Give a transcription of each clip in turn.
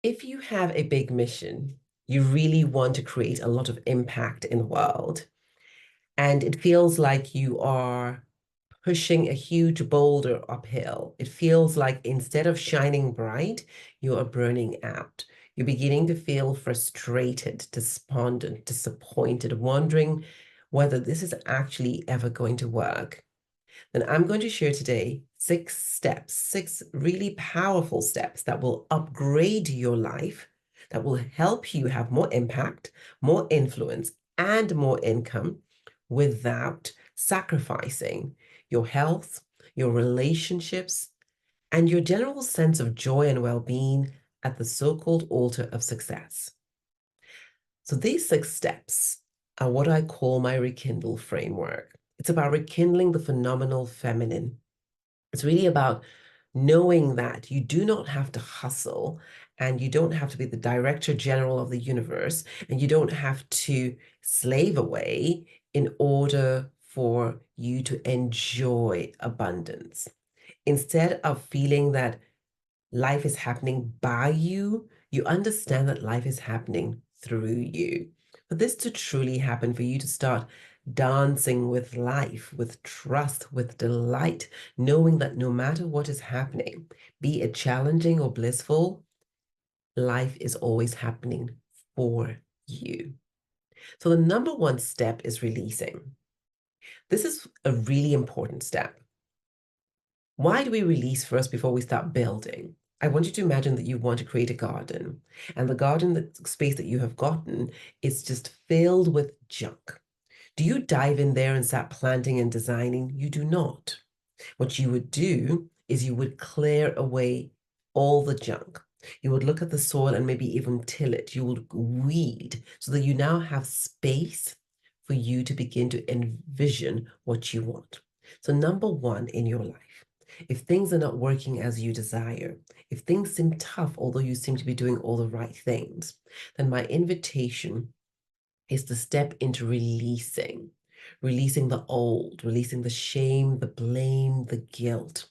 If you have a big mission, you really want to create a lot of impact in the world, and it feels like you are pushing a huge boulder uphill. It feels like instead of shining bright, you are burning out. You're beginning to feel frustrated, despondent, disappointed, wondering whether this is actually ever going to work. Then I'm going to share today 6 steps, 6 really powerful steps that will upgrade your life, that will help you have more impact, more influence, and more income without sacrificing your health, your relationships, and your general sense of joy and well-being at the so-called altar of success. So these 6 steps are what I call my Rekindle framework. It's about rekindling the phenomenal feminine. It's really about knowing that you do not have to hustle, and you don't have to be the director general of the universe, and you don't have to slave away in order for you to enjoy abundance. Instead of feeling that life is happening by you, you understand that life is happening through you. For this to truly happen, for you to start dancing with life, with trust, with delight, knowing that no matter what is happening, be it challenging or blissful, life is always happening for you. So the number one step is releasing. This is a really important step. Why do we release first before we start building? I want you to imagine that you want to create a garden, and the garden, the space that you have gotten, is just filled with junk. Do you dive in there and start planting and designing? You do not. What you would do is you would clear away all the junk. You would look at the soil and maybe even till it. You would weed so that you now have space for you to begin to envision what you want. So, number one in your life, if things are not working as you desire, if things seem tough, although you seem to be doing all the right things, then my invitation is to step into releasing the old, releasing the shame, the blame, the guilt.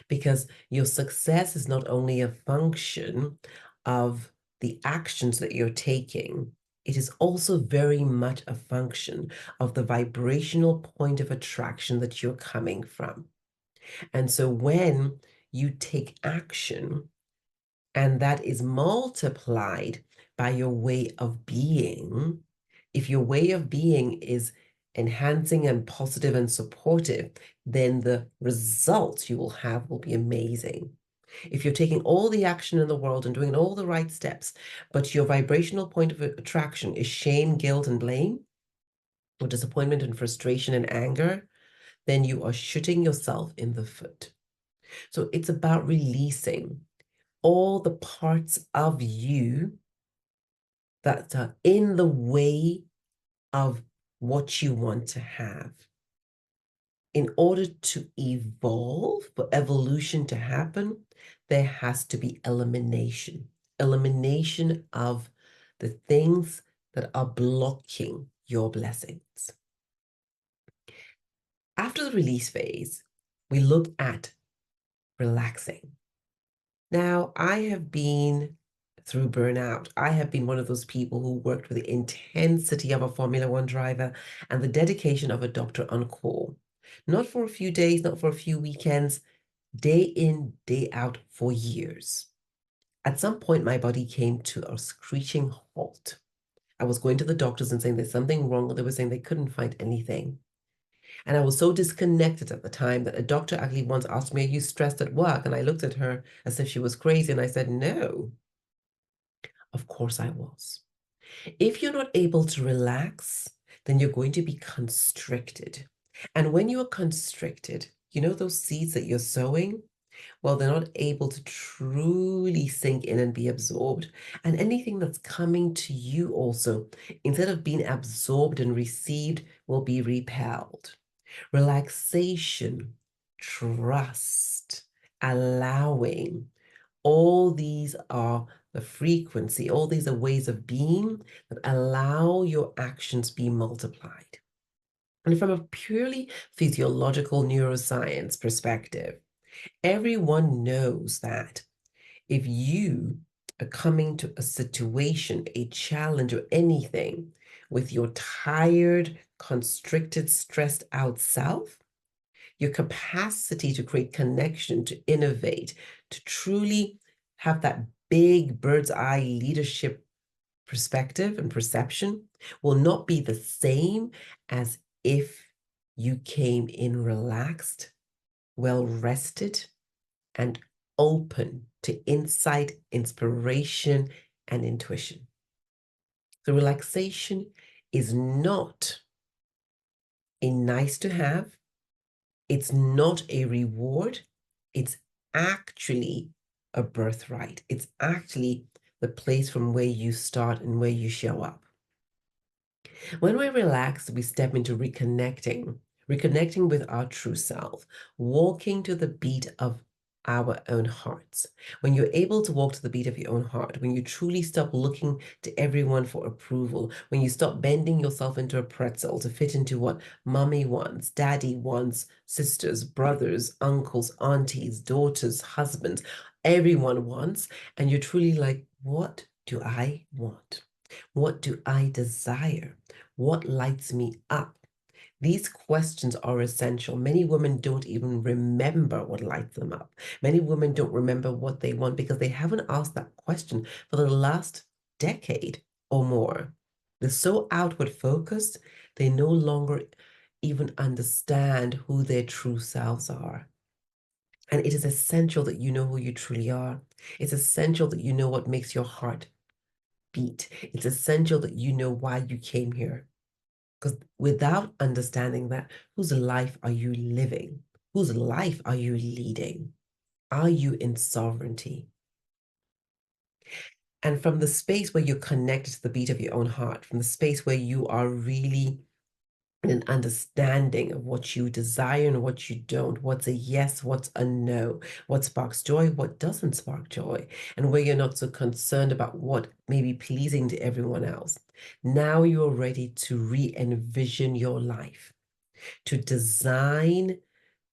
Because your success is not only a function of the actions that you're taking, it is also very much a function of the vibrational point of attraction that you're coming from. And so when you take action and that is multiplied by your way of being, if your way of being is enhancing and positive and supportive, then the results you will have will be amazing. If you're taking all the action in the world and doing all the right steps, but your vibrational point of attraction is shame, guilt, and blame, or disappointment and frustration and anger, then you are shooting yourself in the foot. So it's about releasing all the parts of you that are in the way of what you want to have. In order to evolve, for evolution to happen, there has to be elimination. Elimination of the things that are blocking your blessings. After the release phase, we look at relaxing. Now, I have been through burnout. I have been one of those people who worked with the intensity of a Formula One driver and the dedication of a doctor on call. Not for a few days, not for a few weekends, day in, day out for years. At some point, my body came to a screeching halt. I was going to the doctors and saying there's something wrong, and they were saying they couldn't find anything. And I was so disconnected at the time that a doctor actually once asked me, "Are you stressed at work?" And I looked at her as if she was crazy, and I said, "No, of course I was." If you're not able to relax, then you're going to be constricted. And when you are constricted, you know those seeds that you're sowing? Well, they're not able to truly sink in and be absorbed. And anything that's coming to you also, instead of being absorbed and received, will be repelled. Relaxation, trust, allowing, all these are the frequency, all these are ways of being that allow your actions be multiplied. And from a purely physiological neuroscience perspective, everyone knows that if you are coming to a situation, a challenge, or anything with your tired, constricted, stressed out self, your capacity to create connection, to innovate, to truly have that big bird's eye leadership perspective and perception will not be the same as if you came in relaxed, well rested, and open to insight, inspiration, and intuition. The relaxation is not a nice to have, it's not a reward, it's actually a birthright. It's actually the place from where you start and where you show up. When we relax, we step into reconnecting with our true self, walking to the beat of our own hearts. When you're able to walk to the beat of your own heart, when you truly stop looking to everyone for approval, when you stop bending yourself into a pretzel to fit into what mommy wants, daddy wants, sisters, brothers, uncles, aunties, daughters, husbands, everyone wants, and you're truly like, what do I want? What do I desire? What lights me up? These questions are essential. Many women don't even remember what lights them up. Many women don't remember what they want because they haven't asked that question for the last decade or more. They're so outward focused, they no longer even understand who their true selves are. And it is essential that you know who you truly are. It's essential that you know what makes your heart beat. It's essential that you know why you came here. Because without understanding that, whose life are you living? Whose life are you leading? Are you in sovereignty? And from the space where you're connected to the beat of your own heart, from the space where you are really in an understanding of what you desire and what you don't, what's a yes, what's a no, what sparks joy, what doesn't spark joy, and where you're not so concerned about what may be pleasing to everyone else. Now you're ready to re-envision your life, to design,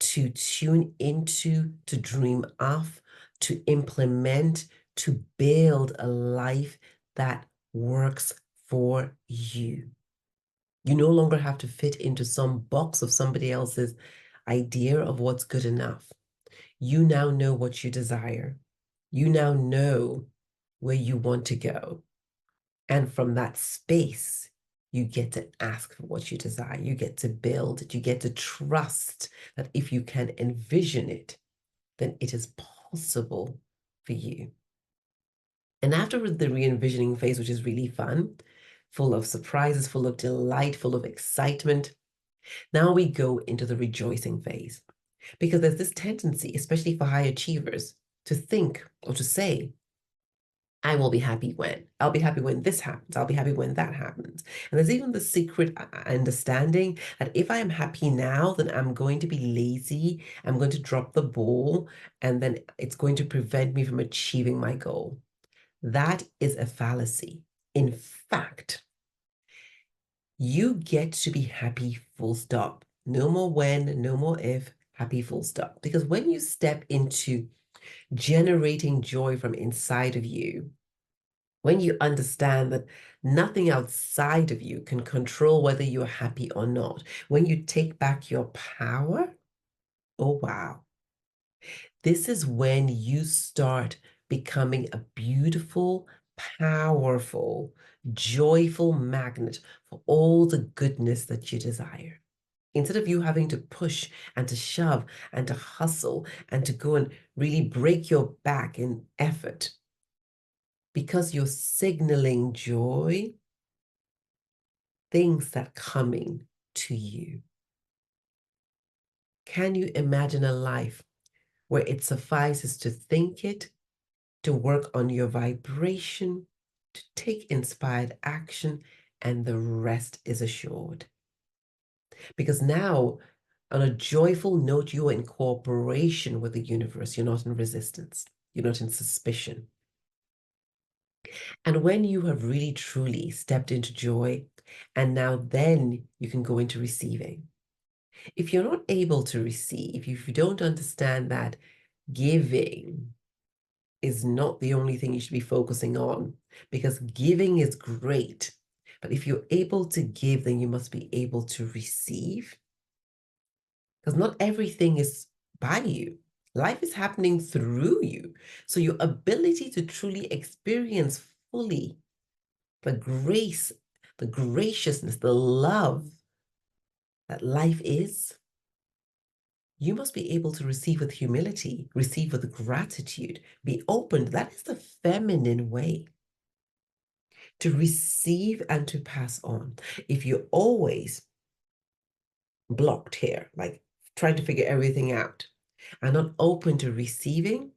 to tune into, to dream of, to implement, to build a life that works for you. You no longer have to fit into some box of somebody else's idea of what's good enough. You now know what you desire. You now know where you want to go. And from that space, you get to ask for what you desire. You get to build it. You get to trust that if you can envision it, then it is possible for you. And after the re-envisioning phase, which is really fun, full of surprises, full of delight, full of excitement, now we go into the rejoicing phase. Because there's this tendency, especially for high achievers, to think or to say, I will be happy when. I'll be happy when this happens. I'll be happy when that happens. And there's even the secret understanding that if I am happy now, then I'm going to be lazy. I'm going to drop the ball, and then it's going to prevent me from achieving my goal. That is a fallacy. In fact, you get to be happy, full stop. No more when, no more if, happy, full stop. Because when you step into generating joy from inside of you, when you understand that nothing outside of you can control whether you're happy or not, when you take back your power, oh wow, this is when you start becoming a beautiful, powerful, joyful magnet for all the goodness that you desire. Instead of you having to push and to shove and to hustle and to go and really break your back in effort, because you're signaling joy, things that are coming to you. Can you imagine a life where it suffices to think it, to work on your vibration, to take inspired action, and the rest is assured? Because now, on a joyful note, you are in cooperation with the universe. You're not in resistance. You're not in suspicion. And when you have really truly stepped into joy, and now then you can go into receiving. If you're not able to receive, if you don't understand that giving is not the only thing you should be focusing on, because giving is great. But if you're able to give, then you must be able to receive. Because not everything is by you. Life is happening through you. So your ability to truly experience fully the grace, the graciousness, the love that life is, you must be able to receive with humility, receive with gratitude, be open. That is the feminine way to receive and to pass on. If you're always blocked here, like trying to figure everything out and not open to receiving,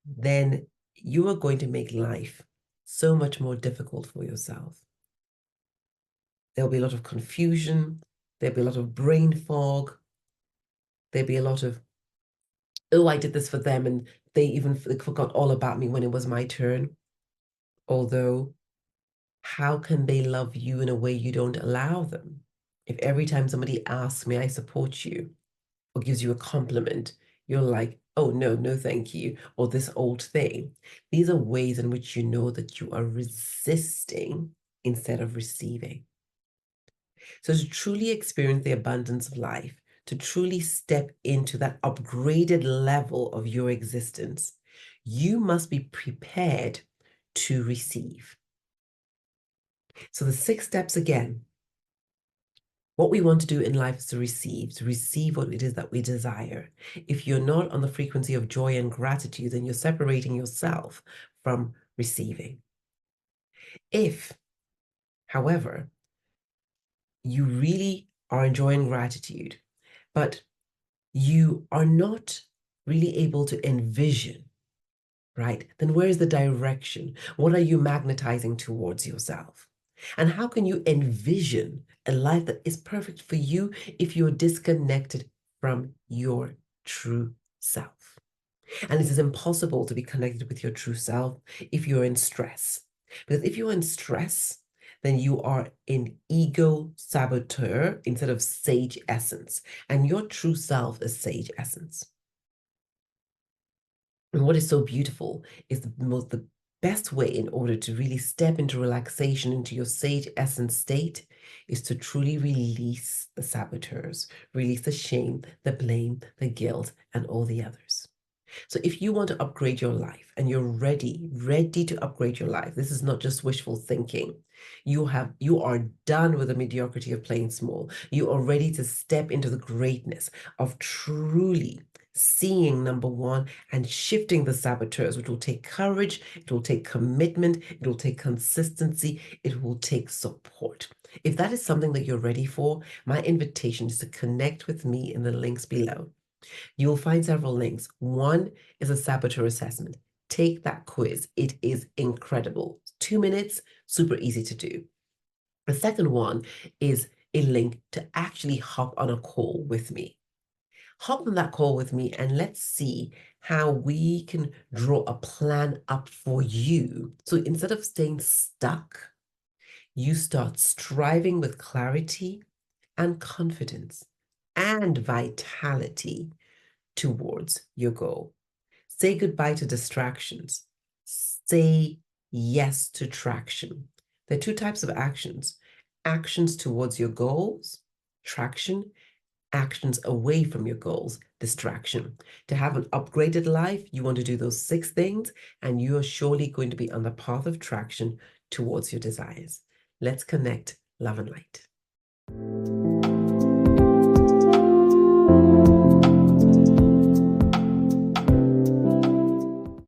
then you are going to make life so much more difficult for yourself. There'll be a lot of confusion. There'll be a lot of brain fog. There'll be a lot of, oh, I did this for them and they even forgot all about me when it was my turn. Although, how can they love you in a way you don't allow them? If every time somebody asks me, I support you, or gives you a compliment, you're like, oh, no, no, thank you, or this old thing. These are ways in which you know that you are resisting instead of receiving. So to truly experience the abundance of life, to truly step into that upgraded level of your existence, you must be prepared to receive. So the 6 steps again, what we want to do in life is to receive what it is that we desire. If you're not on the frequency of joy and gratitude, then you're separating yourself from receiving. If, however, you really are enjoying gratitude, but you are not really able to envision, right? Then where is the direction? What are you magnetizing towards yourself? And how can you envision a life that is perfect for you if you're disconnected from your true self? And it is impossible to be connected with your true self if you're in stress. Because if you're in stress, then you are in ego saboteur instead of sage essence. And your true self is sage essence. And what is so beautiful is the best way in order to really step into relaxation, into your sage essence state, is to truly release the saboteurs, release the shame, the blame, the guilt, and all the others. So if you want to upgrade your life and you're ready to upgrade your life, this is not just wishful thinking. You are done with the mediocrity of playing small. You are ready to step into the greatness of truly seeing number one and shifting the saboteurs, which will take courage, it will take commitment, it will take consistency, it will take support. If that is something that you're ready for, my invitation is to connect with me in the links below. You will find several links. One is a saboteur assessment. Take that quiz. It is incredible. 2 minutes, super easy to do. The second one is a link to actually hop on a call with me. Hop on that call with me and let's see how we can draw a plan up for you. So instead of staying stuck, you start striving with clarity and confidence and vitality towards your goal. Say goodbye to distractions. Say yes to traction. There are 2 types of actions. Actions towards your goals, traction, actions away from your goals, distraction. To have an upgraded life, you want to do those 6 things, and you are surely going to be on the path of traction towards your desires. Let's connect, love and light.